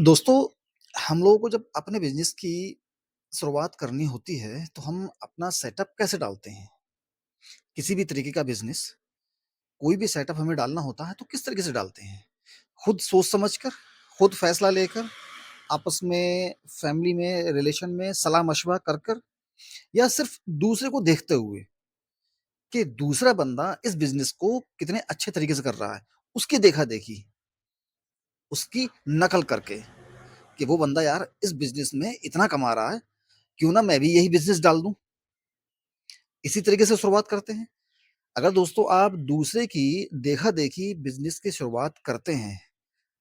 दोस्तों, हम लोगों को जब अपने बिज़नेस की शुरुआत करनी होती है, तो हम अपना सेटअप कैसे डालते हैं? किसी भी तरीके का बिज़नेस, कोई भी सेटअप हमें डालना होता है, तो किस तरीके से डालते हैं? खुद सोच समझ कर, खुद फैसला लेकर, आपस में, फैमिली में, रिलेशन में सलाह-मशवरा कर कर या सिर्फ़ दूसरे को देखते हुए कि दूसरा बंदा इस बिज़नेस को कितने अच्छे तरीके से कर रहा है, उसकी देखा-देखी, उसकी नकल करके कि वो बंदा यार इस बिज़नेस में इतना कमा रहा है, क्यों ना मैं भी यही बिज़नेस डाल दूँ? इसी तरीके से शुरुआत करते हैं। अगर दोस्तों आप दूसरे की देखा-देखी बिज़नेस की शुरुआत करते हैं,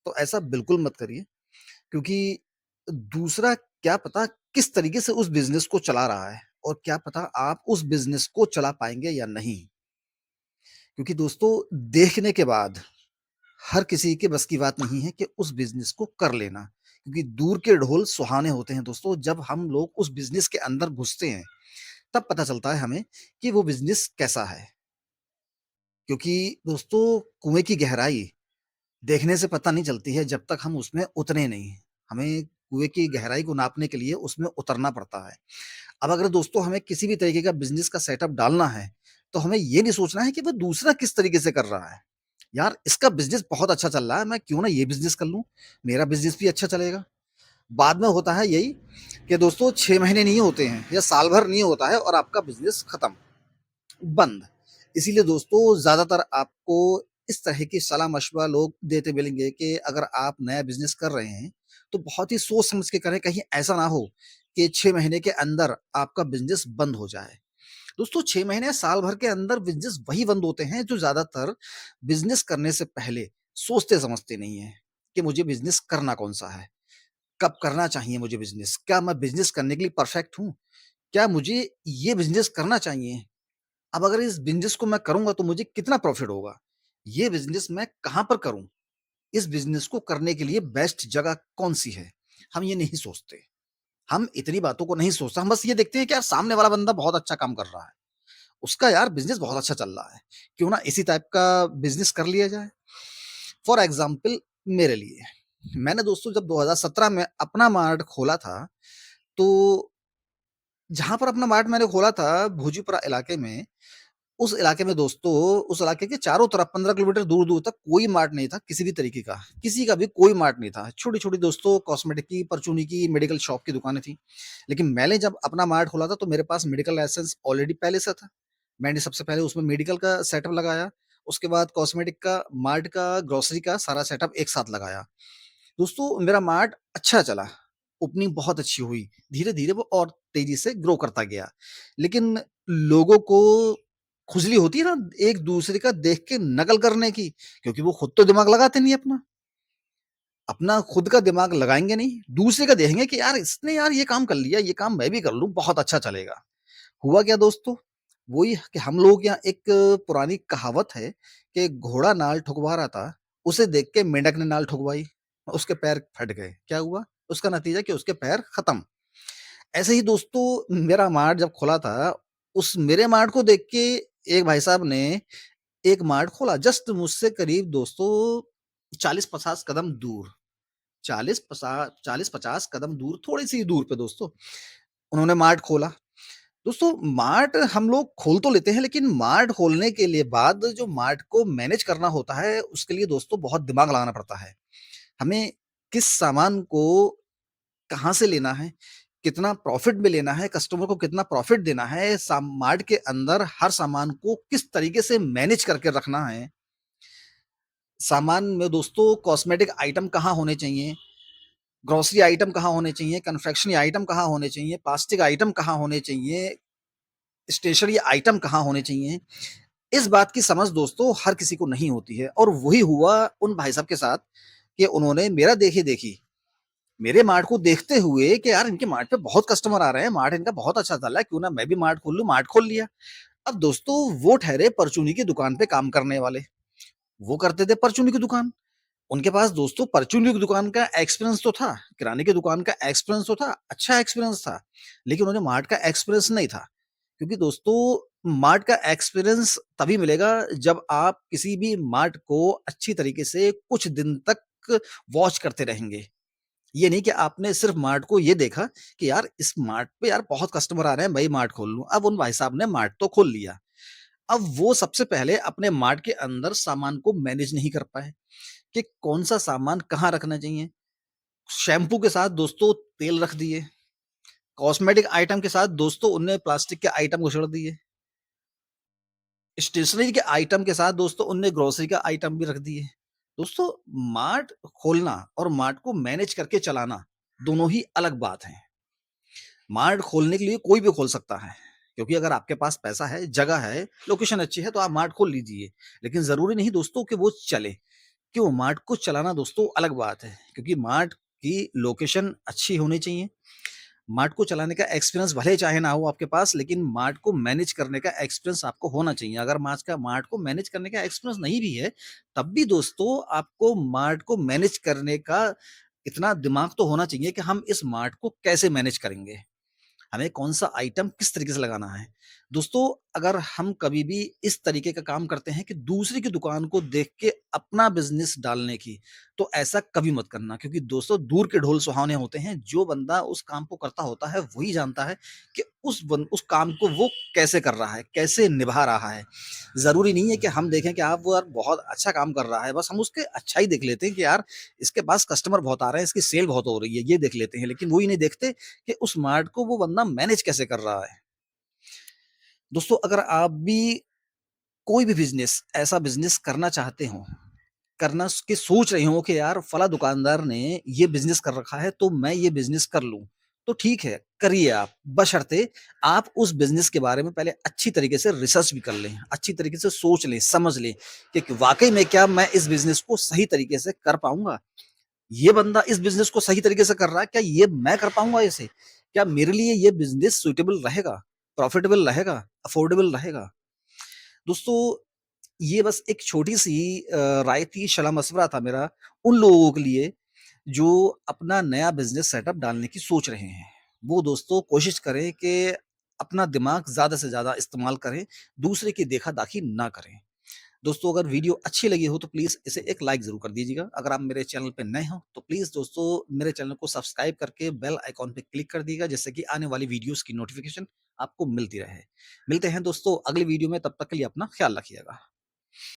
तो ऐसा बिल्कुल मत करिए क्योंकि दूसरा क्या पता किस तरीके से उस बिज़नेस को चला रहा है और क्या पता आप उस बिज़नेस को चला पाएँगे या नहीं। क्योंकि दोस्तों देखने के बाद हर किसी के बस की बात नहीं है कि उस बिज़नेस को कर लेना। क्योंकि दूर के ढोल सुहाने होते हैं दोस्तों, जब हम लोग उस बिज़नेस के अंदर घुसते हैं, तब पता चलता है हमें कि वो बिज़नेस कैसा है। क्योंकि दोस्तों कुएँ की गहराई देखने से पता नहीं चलती है जब तक हम उसमें उतरे नहीं। हमें कुएँ की गहराई को नापने के लिए उसमें उतरना पड़ता है। अब अगर दोस्तों हमें किसी भी तरीके का बिज़नेस का सेटअप डालना है, तो हमें ये नहीं सोचना है कि वो दूसरा किस तरीके से कर रहा है। यार इसका बिज़नेस बहुत अच्छा चल रहा है, मैं क्यों ना ये बिज़नेस कर लूँ, मेरा बिज़नेस भी अच्छा चलेगा। बाद में होता है यही कि दोस्तों 6 महीने नहीं होते हैं या साल भर नहीं होता है और आपका बिज़नेस खत्म। बंद। इसीलिए दोस्तों ज़्यादातर आपको इस तरह की सलाह-मशवरा लोग देते मिलेंगे कि अगर आप नया बिज़नेस कर रहे हैं, तो बहुत ही सोच समझ के करें, कहीं ऐसा ना हो कि 6 महीने के अंदर आपका बिज़नेस बंद हो जाए। दोस्तों 6 महीने साल भर के अंदर बिज़नेस वही बंद होते हैं जो ज़्यादातर बिज़नेस करने से पहले सोचते समझते नहीं हैं, कि मुझे बिज़नेस करना कौन-सा है? कब करना चाहिए मुझे बिज़नेस? क्या मैं बिज़नेस करने के लिए परफेक्ट हूँ? क्या मुझे ये बिज़नेस करना चाहिए? अब अगर इस बिज़नेस को मैं करूँगा तो मुझे कितना प्रॉफ़िट होगा? ये बिज़नेस मैं कहाँ पर करूँ? इस बिज़नेस को करने के लिए बेस्ट जगह कौन-सी है? हम ये नहीं सोचते। हम इतनी बातों को नहीं सोचते, हम बस ये देखते हैं कि यार सामने वाला बंदा बहुत अच्छा काम कर रहा है। उसका यार बिज़नेस बहुत अच्छा चल रहा है। क्यों ना इसी टाइप का बिज़नेस कर लिया जाए? फॉर एग्ज़ाम्पल मेरे लिए, मैंने दोस्तों जब 2017 में अपना मार्ट खोला था, तो जहाँ पर अपना मार्ट मैंने खोला था भोजीपुरा इलाके में, उस इलाके में दोस्तों, उस इलाके के चारों तरफ 15 किलोमीटर दूर-दूर तक कोई मार्ट नहीं था, किसी भी तरीके का। किसी का भी कोई मार्ट नहीं था। छोटी-छोटी दोस्तों कॉस्मेटिक की, परचूनी की, मेडिकल शॉप की दुकानें थी। लेकिन मैंने जब अपना मार्ट खोला था तो मेरे पास मेडिकल लाइसेंस ऑलरेडी पहले से था। मैंने सबसे पहले उसमें मेडिकल का सेटअप लगाया, उसके बाद कॉस्मेटिक का, मार्ट का, ग्रोसरी का सारा सेटअप एक साथ लगाया। दोस्तों मेरा मार्ट अच्छा चला, ओपनिंग बहुत अच्छी हुई, धीरे-धीरे वो और तेज़ी से ग्रो करता गया। लेकिन लोगों को खुजली होती है ना एक-दूसरे का देख के नकल करने की, क्योंकि वो खुद तो दिमाग लगाते नहीं अपना। अपना खुद का दिमाग लगाएँगे नहीं, दूसरे का देखेंगे कि यार इसने यार ये काम कर लिया, ये काम मैं भी कर लूँ, बहुत अच्छा चलेगा। हुआ क्या दोस्तों? वही कि हम लोगों के यहाँ एक पुरानी कहावत है कि घोड़ा नाल ठुकवा रहा था, उसे देख के मेंढक ने नाल ठुकवाई, उसके पैर फट गए। क्या हुआ? उसका नतीजा कि उसके पैर खत्म। ऐसे ही दोस्तों मेरा मार्ट जब खुला था, उस मेरे मार्ट को देख के एक भाई साहब ने एक मार्ट खोला जस्ट मुझसे करीब दोस्तों 40-50 कदम दूर। 40-50 कदम दूर, थोड़ी-सी दूर पे दोस्तों, उन्होंने मार्ट खोला। दोस्तों मार्ट हम लोग खोल तो लेते हैं लेकिन मार्ट खोलने के लिए बाद जो मार्ट को मैनेज करना होता है उसके लिए दोस्तों बहुत दिमाग लगाना पड़ता है। हमें किस सामान को कहाँ से लेना है, कितना प्रॉफ़िट में लेना है, कस्टमर को कितना प्रॉफ़िट देना है, मार्ट के अंदर हर सामान को किस तरीके से मैनेज करके रखना है। सामान में दोस्तों कॉस्मेटिक आइटम कहाँ होने चाहिए, ग्रोसरी आइटम कहाँ होने चाहिए, कन्फेक्शनरी आइटम कहाँ होने चाहिए, प्लास्टिक आइटम कहाँ होने चाहिए, स्टेशनरी आइटम कहाँ होने चाहिए। इस बात की समझ दोस्तों हर किसी को नहीं होती है और वही हुआ उन भाई साहब के साथ कि उन्होंने मेरा देखी-देखी, मेरे मार्ट को देखते हुए कि यार इनके मार्ट पे बहुत कस्टमर आ रहे हैं, मार्ट इनका बहुत अच्छा चल रहा है, क्यों ना मैं भी मार्ट खोल लूँ, मार्ट खोल लिया। अब दोस्तों वो ठहरे परचूनी की दुकान पे काम करने वाले, वो करते थे परचूनी की दुकान। उनके पास दोस्तों परचूनी की दुकान का एक्सपीरियंस तो था, किराने की दुकान का एक्सपीरियंस तो था, अच्छा एक्सपीरियंस था, लेकिन उन्हें मार्ट का एक्सपीरियंस नहीं था। क्योंकि दोस्तों मार्ट का एक्सपीरियंस तभी मिलेगा जब आप किसी भी मार्ट को अच्छी तरीके से कुछ दिन तक वॉच करते रहेंगे। ये नहीं कि आपने सिर्फ़ मार्ट को ये देखा कि यार इस मार्ट पे यार बहुत कस्टमर आ रहे हैं, मैं मार्ट खोल लूँ। अब उन भाई साहब ने मार्ट तो खोल लिया। अब वो सबसे पहले अपने मार्ट के अंदर सामान को मैनेज नहीं कर पाए कि कौन-सा सामान कहाँ रखना चाहिए। शैम्पू के साथ दोस्तों तेल रख दिए, कॉस्मेटिक आइटम के साथ दोस्तों उनने प्लास्टिक के आइटम उछड़ दिए, स्टेशनरी के आइटम के साथ दोस्तों उनने ग्रोसरी का आइटम भी रख दिए। दोस्तों मार्ट खोलना और मार्ट को मैनेज करके चलाना दोनों ही अलग बात हैं। मार्ट खोलने के लिए कोई भी खोल सकता है, क्योंकि अगर आपके पास पैसा है, जगह है, लोकेशन अच्छी है तो आप मार्ट खोल लीजिए। लेकिन ज़रूरी नहीं दोस्तों कि वो चले। क्यों? मार्ट को चलाना दोस्तों अलग बात है, क्योंकि मार्ट की लोकेशन अच्छी होनी चाहिए। मार्ट को चलाने का एक्सपीरियंस भले चाहे ना हो आपके पास, लेकिन मार्ट को मैनेज करने का एक्सपीरियंस आपको होना चाहिए। अगर मार्ट को मैनेज करने का एक्सपीरियंस नहीं भी है, तब भी दोस्तों आपको मार्ट को मैनेज करने का इतना दिमाग तो होना चाहिए कि हम इस मार्ट को कैसे मैनेज करेंगे। हमें कौन-सा आइटम किस तरीके से लगाना है। दोस्तों, अगर हम कभी भी इस तरीके का काम करते हैं कि दूसरे की दुकान को देख के अपना बिज़नेस डालने की, तो ऐसा कभी मत करना, क्योंकि दोस्तों दूर के ढोल सुहावने होते हैं। जो बंदा उस काम को करता होता है, वही जानता है कि उस काम को वो कैसे कर रहा है, कैसे निभा रहा है। ज़रूरी नहीं है कि हम देखें कि आप वो यार बहुत अच्छा काम कर रहा है, बस हम उसकी अच्छाई देख लेते हैं कि यार इसके पास कस्टमर बहुत आ रहे हैं, इसकी सेल बहुत हो रही है, ये देख लेते हैं। लेकिन वो ही नहीं देखते कि उस मार्ट को वो बंदा मैनेज कैसे कर रहा है। दोस्तों अगर आप भी कोई भी बिज़नेस ऐसा बिज़नेस करना चाहते हो, करना स के सोच रहे हो कि यार फला दुकानदार ने ये बिज़नेस कर रखा है तो मैं ये बिज़नेस कर लूँ, तो ठीक है, करिए आप। बशर्ते आप उस बिज़नेस के बारे में पहले अच्छी तरीके से रिसर्च भी कर लें, अच्छी तरीके से सोच लें, समझ लें कि वाक़ई में क्या मैं इस बिज़नेस को सही तरीके से कर पाऊँगा? ये बंदा इस बिज़नेस को सही तरीके से कर रहा है, क्या ये मैं कर पाऊँगा इसे? क्या मेरे लिए ये बिज़नेस सूटेबल रहेगा, प्रॉफ़िटेबल रहेगा, अफ़ोर्डेबल रहेगा? दोस्तों, ये बस एक छोटी-सी राय थी, सलाह-मशवरा था मेरा उन लोगों के लिए, जो अपना नया बिज़नेस सेटअप डालने की सोच रहे हैं। वो दोस्तों कोशिश करें कि अपना दिमाग ज़्यादा से ज़्यादा इस्तेमाल करें, दूसरे की देखा-दाखी ना करें। दोस्तों अगर वीडियो अच्छी लगी हो तो प्लीज़ इसे एक लाइक ज़रूर कर दीजिएगा। अगर आप मेरे चैनल पे नए हो तो प्लीज़ दोस्तों मेरे चैनल को सब्सक्राइब करके बेल आइकॉन पे क्लिक कर दीजिएगा, जिससे कि आने वाली वीडियोज़ की नोटिफ़िकेशन आपको मिलती रहे। मिलते हैं दोस्तों अगली वीडियो में, तब तक के लिए अपना ख़्याल रखिएगा।